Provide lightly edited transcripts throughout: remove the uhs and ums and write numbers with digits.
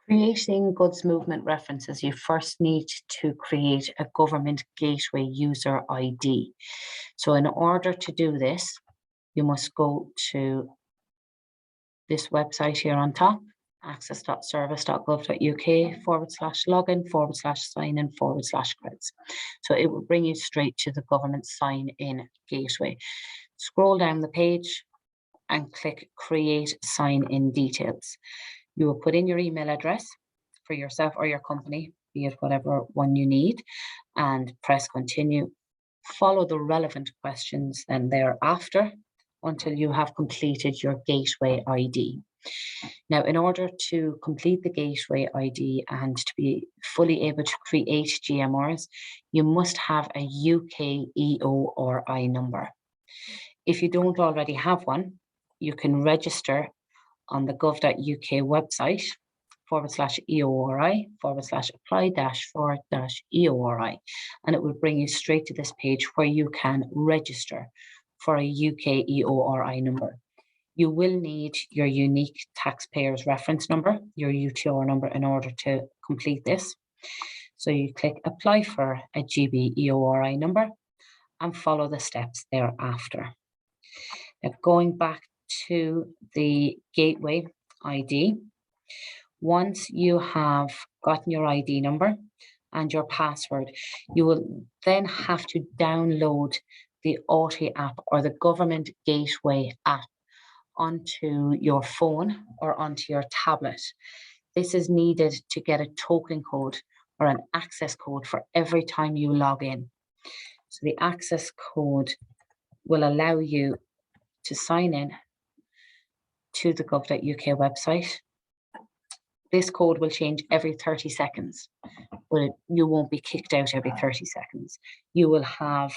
Creating goods movement references, you first need to create a government gateway user ID. So in order to do this, you must go to this website here on top, access.service.gov.uk/login/sign-in/creds. So it will bring you straight to the government sign-in gateway. Scroll down the page and click Create Sign-in Details. You will put in your email address for yourself or your company, be it whatever one you need, and press continue. Follow the relevant questions then thereafter until you have completed your gateway ID. Now, in order to complete the gateway ID and to be fully able to create GMRs, you must have a UK EORI number. If you don't already have one, you can register on the gov.uk website /apply-for-EORI, and it will bring you straight to this page where you can register for a UK EORI number. You will need your unique taxpayer's reference number, your UTR number, in order to complete this. So you click apply for a GB EORI number and follow the steps thereafter. Now, going back to the gateway ID, once you have gotten your ID number and your password, you will then have to download the Auti app or the government gateway app onto your phone or onto your tablet. This is needed to get a token code or an access code for every time you log in. So the access code will allow you to sign in to the gov.uk website. This code will change every 30 seconds, but you won't be kicked out every 30 seconds. You will have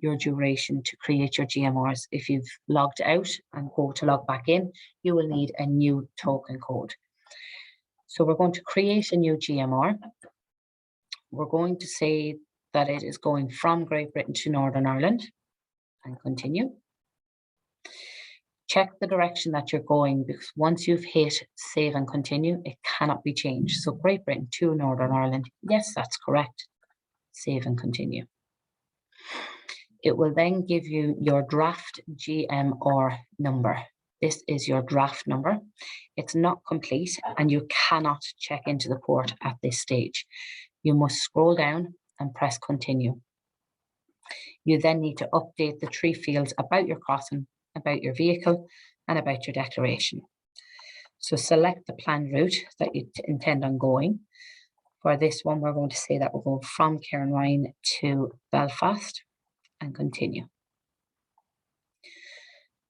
your duration to create your GMRs. If you've logged out and go to log back in, you will need a new token code. So we're going to create a new GMR. We're going to say that it is going from Great Britain to Northern Ireland and continue. Check the direction that you're going, because once you've hit save and continue, it cannot be changed. So Great Britain to Northern Ireland, yes, that's correct. Save and continue. It will then give you your draft GMR number. This is your draft number. It's not complete and you cannot check into the port at this stage. You must scroll down and press continue. You then need to update the 3 fields about your crossing, about your vehicle, and about your declaration. So select the planned route that you intend on going. For this one, we're going to say that we're going from Cairnryan to Belfast and continue.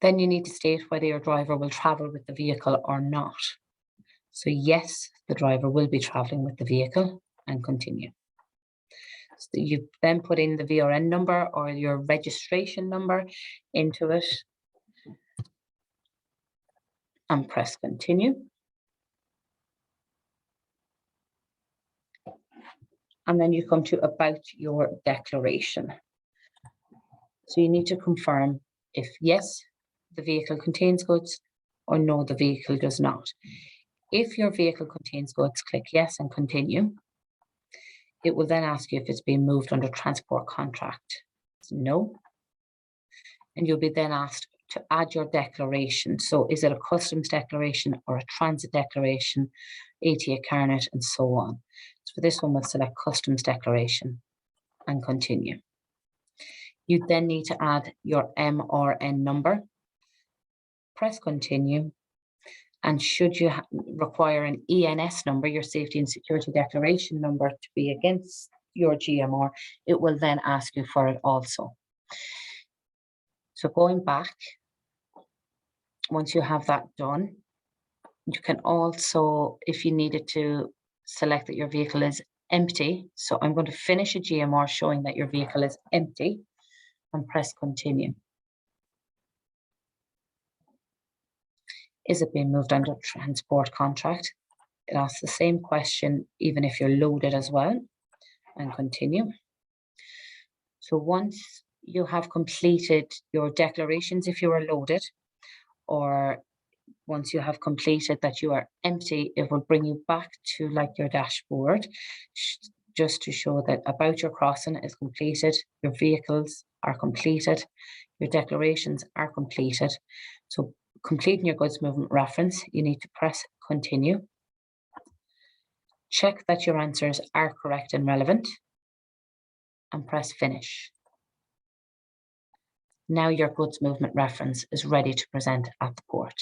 Then you need to state whether your driver will travel with the vehicle or not. So yes, the driver will be traveling with the vehicle and continue. So you then put in the VRN number or your registration number into it and press continue. And then you come to about your declaration. So you need to confirm if yes, the vehicle contains goods, or no, the vehicle does not. If your vehicle contains goods, click yes and continue. It will then ask you if it's being moved under transport contract. No. And you'll be then asked to add your declaration. So is it a customs declaration or a transit declaration, ATA carnet, and so on. So for this one, we'll select customs declaration and continue. You then need to add your MRN number. Press continue. And should you require an ENS number, your safety and security declaration number, to be against your GMR, it will then ask you for it also. So going back, once you have that done, you can also, if you needed to, select that your vehicle is empty. So I'm going to finish a GMR showing that your vehicle is empty and press continue. Is it being moved under transport contract? It asks the same question even if you're loaded as well, and continue. So once you have completed your declarations, if you are loaded, or Once you have completed that you are empty, it will bring you back to like your dashboard, just to show that about your crossing is completed, your vehicles are completed, your declarations are completed. So completing your goods movement reference, you need to press continue. Check that your answers are correct and relevant and press finish. Now your goods movement reference is ready to present at the port.